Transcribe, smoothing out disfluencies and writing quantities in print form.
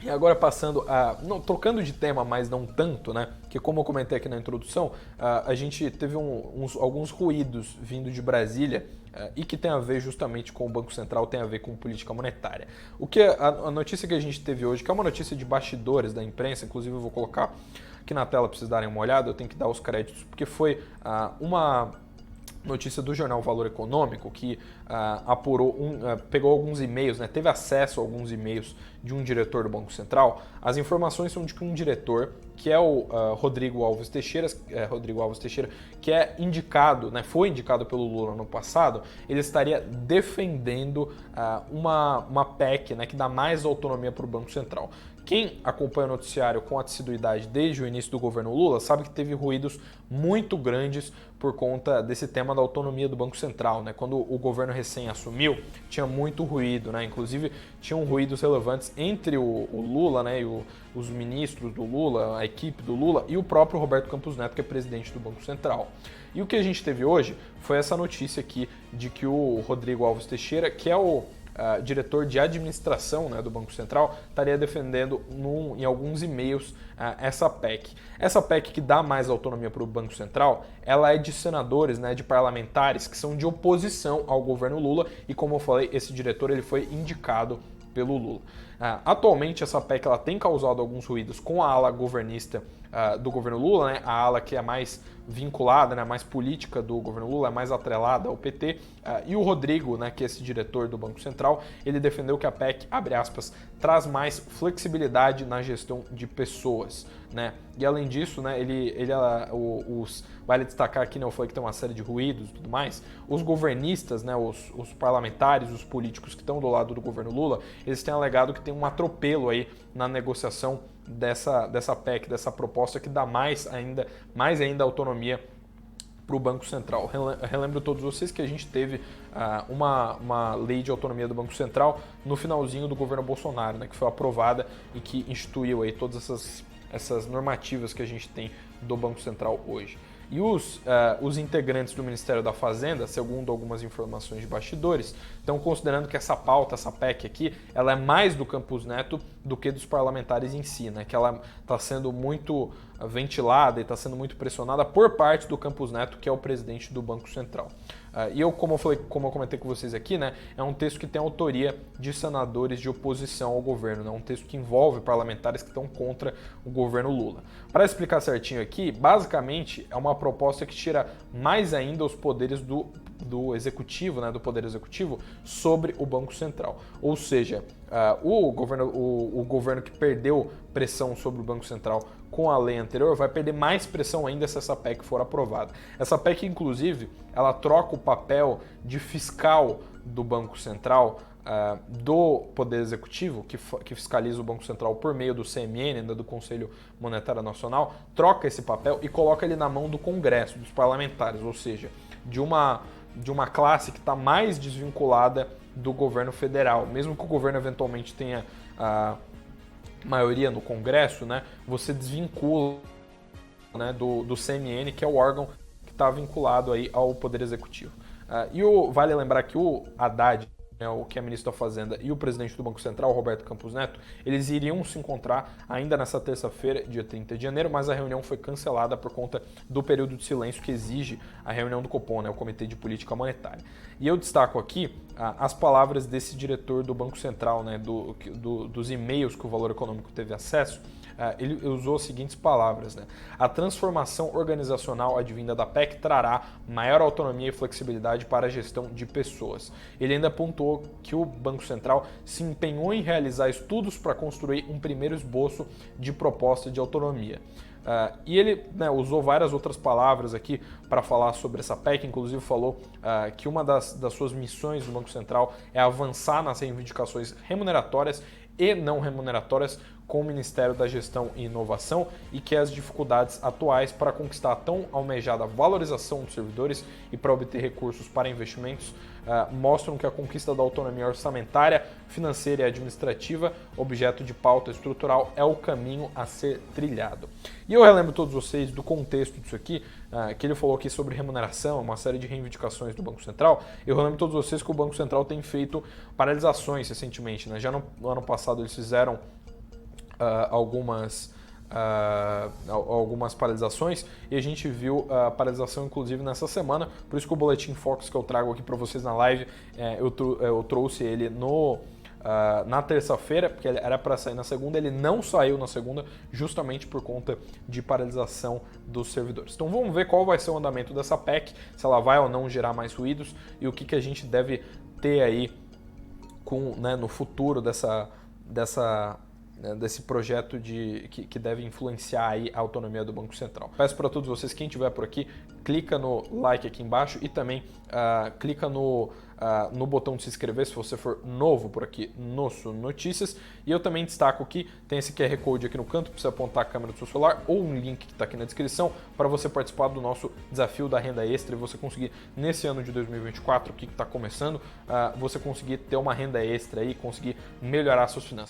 E agora passando a... Não, trocando de tema, mas não tanto, né? Que como eu comentei aqui na introdução, a gente teve alguns ruídos vindo de Brasília e que tem a ver justamente com o Banco Central, tem a ver com política monetária. O que a notícia que a gente teve hoje, que é uma notícia de bastidores da imprensa, inclusive eu vou colocar aqui na tela para vocês darem uma olhada, eu tenho que dar os créditos, porque foi uma notícia do jornal Valor Econômico que apurou, pegou alguns e-mails, né, teve acesso a alguns e-mails de um diretor do Banco Central. As informações são de que um diretor, que é o Rodrigo Alves Teixeira, que é indicado, né, foi indicado pelo Lula no passado, ele estaria defendendo uma PEC, né, que dá mais autonomia para o Banco Central. Quem acompanha o noticiário com assiduidade desde o início do governo Lula sabe que teve ruídos muito grandes por conta desse tema da autonomia do Banco Central, né? Quando o governo recém assumiu, tinha muito ruído, né? Inclusive, tinham ruídos relevantes entre o Lula, né, e os ministros do Lula, a equipe do Lula e o próprio Roberto Campos Neto, que é presidente do Banco Central. E o que a gente teve hoje foi essa notícia aqui de que o Rodrigo Alves Teixeira, que é o diretor de administração, né, do Banco Central, estaria defendendo em alguns e-mails essa PEC. Essa PEC que dá mais autonomia para o Banco Central, ela é de senadores, né, de parlamentares que são de oposição ao governo Lula e, como eu falei, esse diretor ele foi indicado pelo Lula. Atualmente, essa PEC ela tem causado alguns ruídos com a ala governista do governo Lula, né? A ala que é mais vinculada, né, mais política do governo Lula, é mais atrelada ao PT, e o Rodrigo, né, que é esse diretor do Banco Central, ele defendeu que a PEC, abre aspas, traz mais flexibilidade na gestão de pessoas, né? E além disso, né, vale destacar aqui, né, eu falei que tem uma série de ruídos e tudo mais, os governistas, né, os parlamentares, os políticos que estão do lado do governo Lula, eles têm alegado que tem um atropelo aí na negociação dessa PEC, dessa proposta que dá mais ainda autonomia para o Banco Central. Relembro todos vocês que a gente teve uma lei de autonomia do Banco Central no finalzinho do governo Bolsonaro, né, que foi aprovada e que instituiu aí todas essas normativas que a gente tem do Banco Central hoje. E os integrantes do Ministério da Fazenda, segundo algumas informações de bastidores, estão considerando que essa pauta, essa PEC aqui, ela é mais do Campos Neto do que dos parlamentares em si, né? Que ela está sendo muito ventilada e está sendo muito pressionada por parte do Campos Neto, que é o presidente do Banco Central. E como eu comentei com vocês aqui, né, é um texto que tem autoria de senadores de oposição ao governo, né, um texto que envolve parlamentares que estão contra o governo Lula. Para explicar certinho aqui, basicamente é uma proposta que tira mais ainda os poderes do executivo, né, do poder executivo, sobre o Banco Central. Ou seja, o governo que perdeu pressão sobre o Banco Central com a lei anterior vai perder mais pressão ainda se essa PEC for aprovada. Essa PEC, inclusive, ela troca o papel de fiscal do Banco Central do Poder Executivo, que fiscaliza o Banco Central por meio do CMN, do Conselho Monetário Nacional, troca esse papel e coloca ele na mão do Congresso, dos parlamentares, ou seja, de uma classe que está mais desvinculada do governo federal. Mesmo que o governo eventualmente tenha maioria no Congresso, né, você desvincula, né, do CMN, que é o órgão que está vinculado aí ao Poder Executivo. Vale lembrar que o Haddad, né, o que é ministro da Fazenda, e o presidente do Banco Central, Roberto Campos Neto, eles iriam se encontrar ainda nessa terça-feira, dia 30 de janeiro, mas a reunião foi cancelada por conta do período de silêncio que exige a reunião do Copom, né, o Comitê de Política Monetária. E eu destaco aqui as palavras desse diretor do Banco Central, né, dos e-mails que o Valor Econômico teve acesso. Ele usou as seguintes palavras, né? A transformação organizacional advinda da PEC trará maior autonomia e flexibilidade para a gestão de pessoas. Ele ainda apontou que o Banco Central se empenhou em realizar estudos para construir um primeiro esboço de proposta de autonomia. E ele, né, usou várias outras palavras aqui para falar sobre essa PEC, inclusive falou que uma das suas missões do Banco Central é avançar nas reivindicações remuneratórias e não remuneratórias com o Ministério da Gestão e Inovação e que as dificuldades atuais para conquistar a tão almejada valorização dos servidores e para obter recursos para investimentos mostram que a conquista da autonomia orçamentária, financeira e administrativa, objeto de pauta estrutural, é o caminho a ser trilhado. E eu relembro todos vocês do contexto disso aqui, que ele falou aqui sobre remuneração, uma série de reivindicações do Banco Central. Eu relembro todos vocês que o Banco Central tem feito paralisações recentemente, né? Já no ano passado eles fizeram algumas paralisações, e a gente viu a paralisação inclusive nessa semana. Por isso que o Boletim Fox que eu trago aqui para vocês na live, eu trouxe ele na terça-feira, porque ele era para sair na segunda, ele não saiu na segunda justamente por conta de paralisação dos servidores. Então vamos ver qual vai ser o andamento dessa PEC, se ela vai ou não gerar mais ruídos e o que a gente deve ter aí no futuro desse projeto que deve influenciar aí a autonomia do Banco Central. Peço para todos vocês, quem estiver por aqui, clica no like aqui embaixo e também clica no botão de se inscrever se você for novo por aqui no Suno Notícias. E eu também destaco que tem esse QR Code aqui no canto para você apontar a câmera do seu celular, ou um link que está aqui na descrição para você participar do nosso desafio da renda extra e você conseguir, nesse ano de 2024, que está começando, você conseguir ter uma renda extra e conseguir melhorar suas finanças.